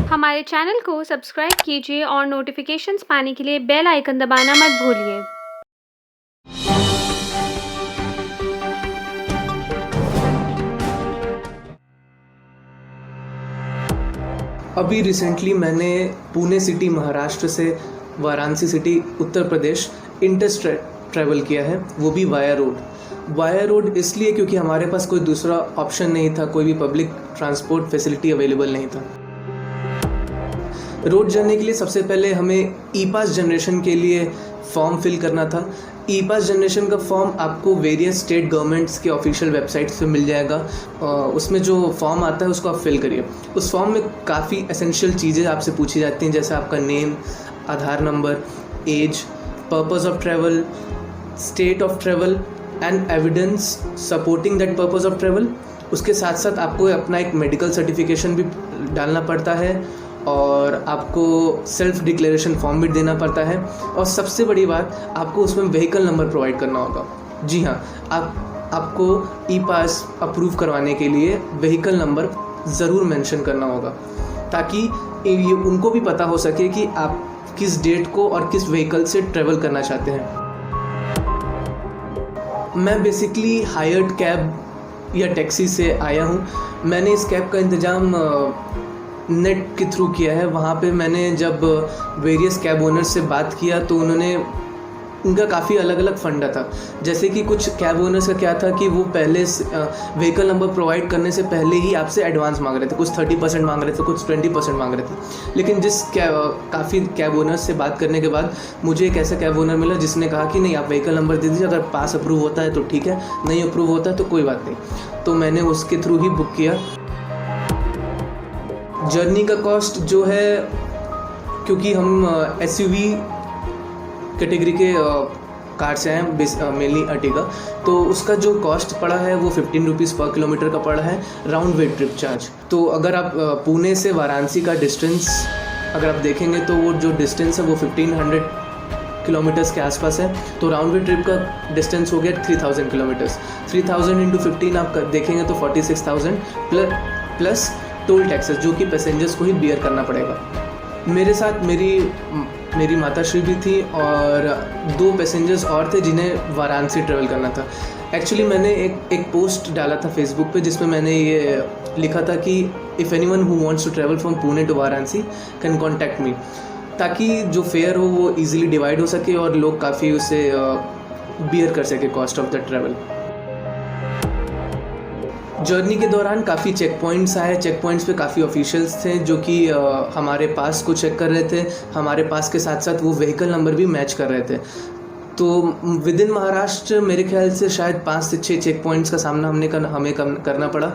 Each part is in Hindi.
हमारे चैनल को सब्सक्राइब कीजिए और नोटिफिकेशंस पाने के लिए बेल आइकन दबाना मत भूलिए। अभी रिसेंटली मैंने पुणे सिटी महाराष्ट्र से Varanasi city Uttar Pradesh Indus travel किया है, वो भी वाया रोड। वाया रोड इसलिए क्योंकि हमारे पास कोई दूसरा ऑप्शन नहीं था, कोई भी पब्लिक ट्रांसपोर्ट फैसिलिटी अवेलेबल नहीं था। रोड जर्नी के लिए सबसे पहले हमें ई पास जनरेशन के लिए फॉर्म फिल करना था। ई पास जनरेशन का फॉर्म आपको वेरियस स्टेट गवर्नमेंट्स के ऑफिशियल वेबसाइट्स पे मिल जाएगा। उसमें जो फॉर्म आता है उसको आप फिल करिए। उस फॉर्म में काफ़ी एसेंशियल चीज़ें आपसे पूछी जाती हैं, जैसे आपका name, Aadhaar number, age, purpose of travel, state of travel and evidence supporting that purpose of travel. उसके साथ साथ आपको अपना एक मेडिकल सर्टिफिकेशन भी डालना पड़ता है और आपको सेल्फ डिक्लेरेशन फॉर्म भी देना पड़ता है। और सबसे बड़ी बात, आपको उसमें व्हीकल नंबर प्रोवाइड करना होगा। जी हाँ, आपको ई पास अप्रूव करवाने के लिए व्हीकल नंबर ज़रूर मेंशन करना होगा, ताकि ये उनको भी पता हो सके कि आप किस डेट को और किस व्हीकल से ट्रैवल करना चाहते हैं। मैं बेसिकली हायर्ड कैब या टैक्सी से आया हूँ। मैंने इस कैब का इंतज़ाम नेट के थ्रू किया है। वहाँ पे मैंने जब वेरियस कैब ओनर्स से बात किया तो उनका काफ़ी अलग अलग फंडा था। जैसे कि कुछ कैब ओनर्स का क्या था कि वो पहले व्हीकल नंबर प्रोवाइड करने से पहले ही आपसे एडवांस मांग रहे थे, कुछ 30% मांग रहे थे, कुछ 20% मांग रहे थे। लेकिन काफ़ी कैब ओनर्स से बात करने के बाद मुझे एक ऐसा कैब ओनर मिला जिसने कहा कि नहीं, आप व्हीकल नंबर दे दीजिए, अगर पास अप्रूव होता है तो ठीक है, नहीं अप्रूव होता है तो कोई बात नहीं। तो मैंने उसके थ्रू ही बुक किया। जर्नी का कॉस्ट जो है, क्योंकि हम SUV कैटेगरी के कार से हैं, मेनली अर्टिगा, तो उसका जो कॉस्ट पड़ा है वो 15 रुपीज़ पर किलोमीटर का पड़ा है, राउंड वे ट्रिप चार्ज। तो अगर आप पुणे से वाराणसी का डिस्टेंस अगर आप देखेंगे तो वो जो डिस्टेंस है वो 1500 किलोमीटर्स के आसपास है। तो राउंड वे ट्रिप का डिस्टेंस हो गया 3000 किलोमीटर्स। 3000 इंटू 15 आप देखेंगे तो 46,000 प्लस टोल टैक्सेस, जो कि पैसेंजर्स को ही बियर करना पड़ेगा। मेरे साथ मेरी माताश्री भी थी और 2 पैसेंजर्स और थे जिन्हें वाराणसी ट्रैवल करना था। एक्चुअली मैंने एक पोस्ट डाला था फेसबुक पे, जिसमें मैंने ये लिखा था कि if anyone who wants to travel from Pune to Varanasi can contact me, ताकि जो फेयर हो वो ईजिली डिवाइड हो सके और लोग काफ़ी उसे बियर कर सके cost of the travel. Journey के दौरान काफ़ी चेक पॉइंट्स आए। चेक पॉइंट्स पे काफ़ी ऑफिशियल्स थे जो कि हमारे पास को चेक कर रहे थे। हमारे पास के साथ साथ वो व्हीकल नंबर भी मैच कर रहे थे। तो विद इन महाराष्ट्र मेरे ख्याल से शायद 5 से 6 चेक पॉइंट्स का सामना हमें करना पड़ा।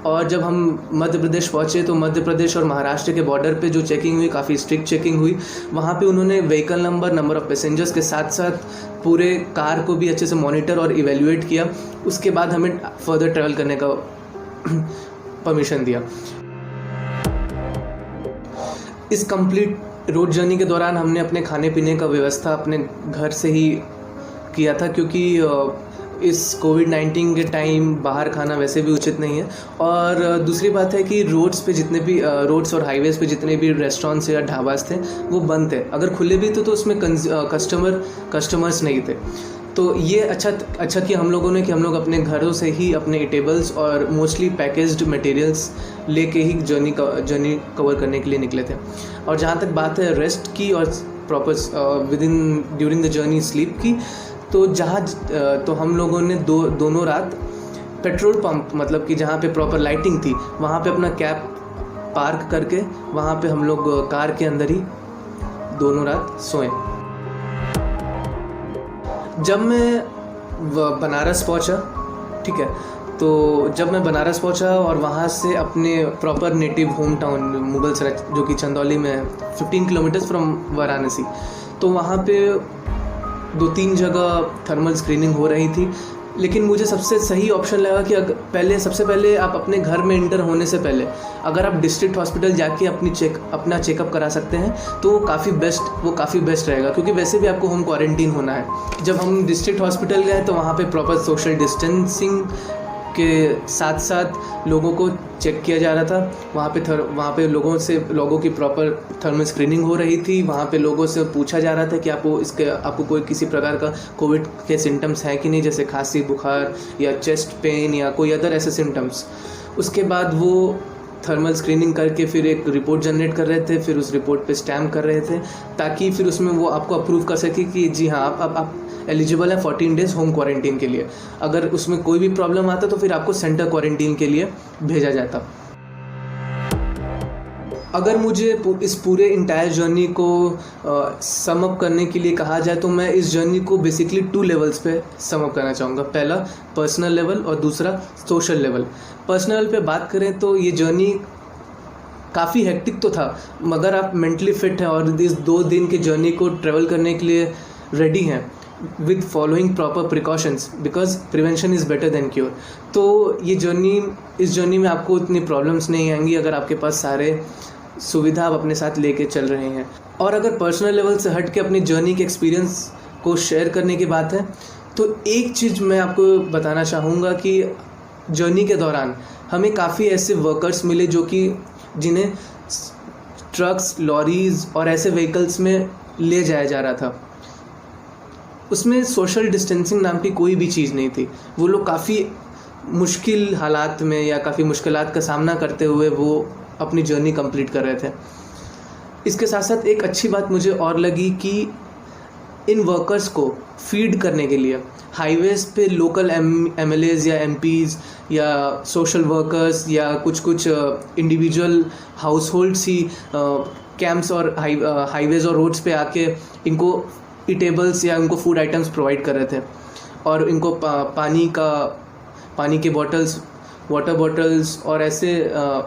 और जब हम मध्य प्रदेश पहुँचे तो मध्य प्रदेश और महाराष्ट्र के बॉर्डर पे जो चेकिंग हुई, काफ़ी स्ट्रिक्ट चेकिंग हुई। वहाँ पे उन्होंने व्हीकल नंबर ऑफ़ पैसेंजर्स के साथ साथ पूरे कार को भी अच्छे से मॉनिटर और इवेल्युएट किया। उसके बाद हमें फर्दर ट्रैवल करने का परमिशन दिया। इस कंप्लीट रोड जर्नी के दौरान हमने अपने खाने पीने का व्यवस्था अपने घर से ही किया था, क्योंकि इस कोविड-19 के टाइम बाहर खाना वैसे भी उचित नहीं है। और दूसरी बात है कि रोड्स और हाईवेज़ पे जितने भी रेस्टोरेंट्स या ढाबास थे वो बंद थे। अगर खुले भी थे तो उसमें कस्टमर्स नहीं थे। तो ये अच्छा कि हम लोग अपने घरों से ही अपने ईटेबल्स और मोस्टली पैकेज्ड मटेरियल्स लेके ही जर्नी कवर करने के लिए निकले थे। और जहाँ तक बात है रेस्ट की और proper during the journey sleep की, तो हम लोगों ने दोनों रात पेट्रोल पंप, मतलब कि जहाँ पे प्रॉपर लाइटिंग थी, वहाँ पे अपना कैब पार्क करके वहाँ पे हम लोग कार के अंदर ही दोनों रात सोए। जब मैं बनारस पहुंचा, ठीक है, तो जब मैं बनारस पहुंचा और वहाँ से अपने proper native home town Mughalsarai, जो कि चंदौली में है, 15 किलोमीटर्स फ्रॉम वाराणसी, तो वहाँ पे 2-3 जगह थर्मल स्क्रीनिंग हो रही थी। लेकिन मुझे सबसे सही ऑप्शन लगा कि सबसे पहले आप अपने घर में इंटर होने से पहले अगर आप डिस्ट्रिक्ट हॉस्पिटल जाके अपना चेकअप करा सकते हैं तो वो काफ़ी बेस्ट रहेगा, क्योंकि वैसे भी आपको होम क्वारंटीन होना है। जब हम डिस्ट्रिक्ट हॉस्पिटल गए तो वहाँ पे प्रॉपर सोशल डिस्टेंसिंग के साथ साथ लोगों को चेक किया जा रहा था। वहाँ पे लोगों की प्रॉपर थर्मल स्क्रीनिंग हो रही थी। वहाँ पे लोगों से पूछा जा रहा था कि आपको कोई किसी प्रकार का कोविड के सिम्टम्स हैं कि नहीं, जैसे खांसी, बुखार या चेस्ट पेन या कोई अदर ऐसे सिम्टम्स। उसके बाद वो थर्मल स्क्रीनिंग करके फिर एक रिपोर्ट जनरेट कर रहे थे, फिर उस रिपोर्ट पे स्टैम्प कर रहे थे, ताकि फिर उसमें वो आपको अप्रूव कर सके कि जी हाँ, आप एलिजिबल है 14 डेज़ होम क्वारंटीन के लिए। अगर उसमें कोई भी प्रॉब्लम आता तो फिर आपको सेंटर क्वारंटीन के लिए भेजा जाता। अगर मुझे इस पूरे इंटायर जर्नी को सम अप करने के लिए कहा जाए तो मैं इस जर्नी को बेसिकली 2 लेवल्स पे सम अप करना चाहूँगा। पहला पर्सनल लेवल और दूसरा सोशल लेवल। पर्सनल पे बात करें तो ये जर्नी काफ़ी हेक्टिक तो था, मगर आप मेंटली फिट हैं और इस 2 दिन के जर्नी को ट्रैवल करने के लिए रेडी हैं with following proper precautions, because prevention is better than cure. तो इस जर्नी में आपको इतनी प्रॉब्लम्स नहीं आएंगी अगर आपके पास सारे सुविधा आप अपने साथ लेके चल रहे हैं। और अगर पर्सनल लेवल से हट के अपनी जर्नी के एक्सपीरियंस को शेयर करने की बात है तो एक चीज़ मैं आपको बताना चाहूँगा कि जर्नी के दौरान हमें काफ़ी ऐसे वर्कर्स मिले जिन्हें ट्रक्स, लॉरीज और ऐसे व्हीकल्स में ले जाया जा रहा था। उसमें सोशल डिस्टेंसिंग नाम की कोई भी चीज़ नहीं थी। वो लोग काफ़ी मुश्किल हालात में या काफ़ी मुश्किलात का सामना करते हुए वो अपनी जर्नी कंप्लीट कर रहे थे। इसके साथ साथ एक अच्छी बात मुझे और लगी कि इन वर्कर्स को फीड करने के लिए हाईवेज़ पे लोकल MLAs या MPs या सोशल वर्कर्स या कुछ इंडिविजुअल हाउसहोल्ड्स ही कैंप्स और हाईवेज़ और रोड्स पे आके इनको ईटेबल्स या इनको फूड आइटम्स प्रोवाइड कर रहे थे और इनको पानी के बॉटल्स, वाटर बॉटल्स और ऐसे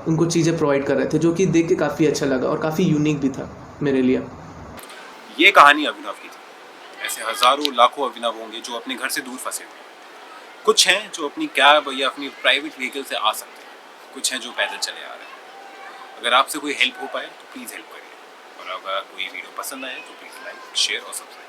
उनको चीज़ें प्रोवाइड कर रहे थे, जो कि देख के काफ़ी अच्छा लगा और काफ़ी यूनिक भी था मेरे लिए। ये कहानी अभिनव की थी। ऐसे हज़ारों लाखों अभिनव होंगे जो अपने घर से दूर फंसे हुए। कुछ हैं जो अपनी कैब या अपनी प्राइवेट व्हीकल से आ सकते हैं, कुछ हैं जो पैदल चले आ रहे हैं। अगर आपसे कोई हेल्प हो पाए तो प्लीज़ हेल्प करिए, और अगर कोई वीडियो पसंद आए तो प्लीज़ लाइक, शेयर और सब्सक्राइब।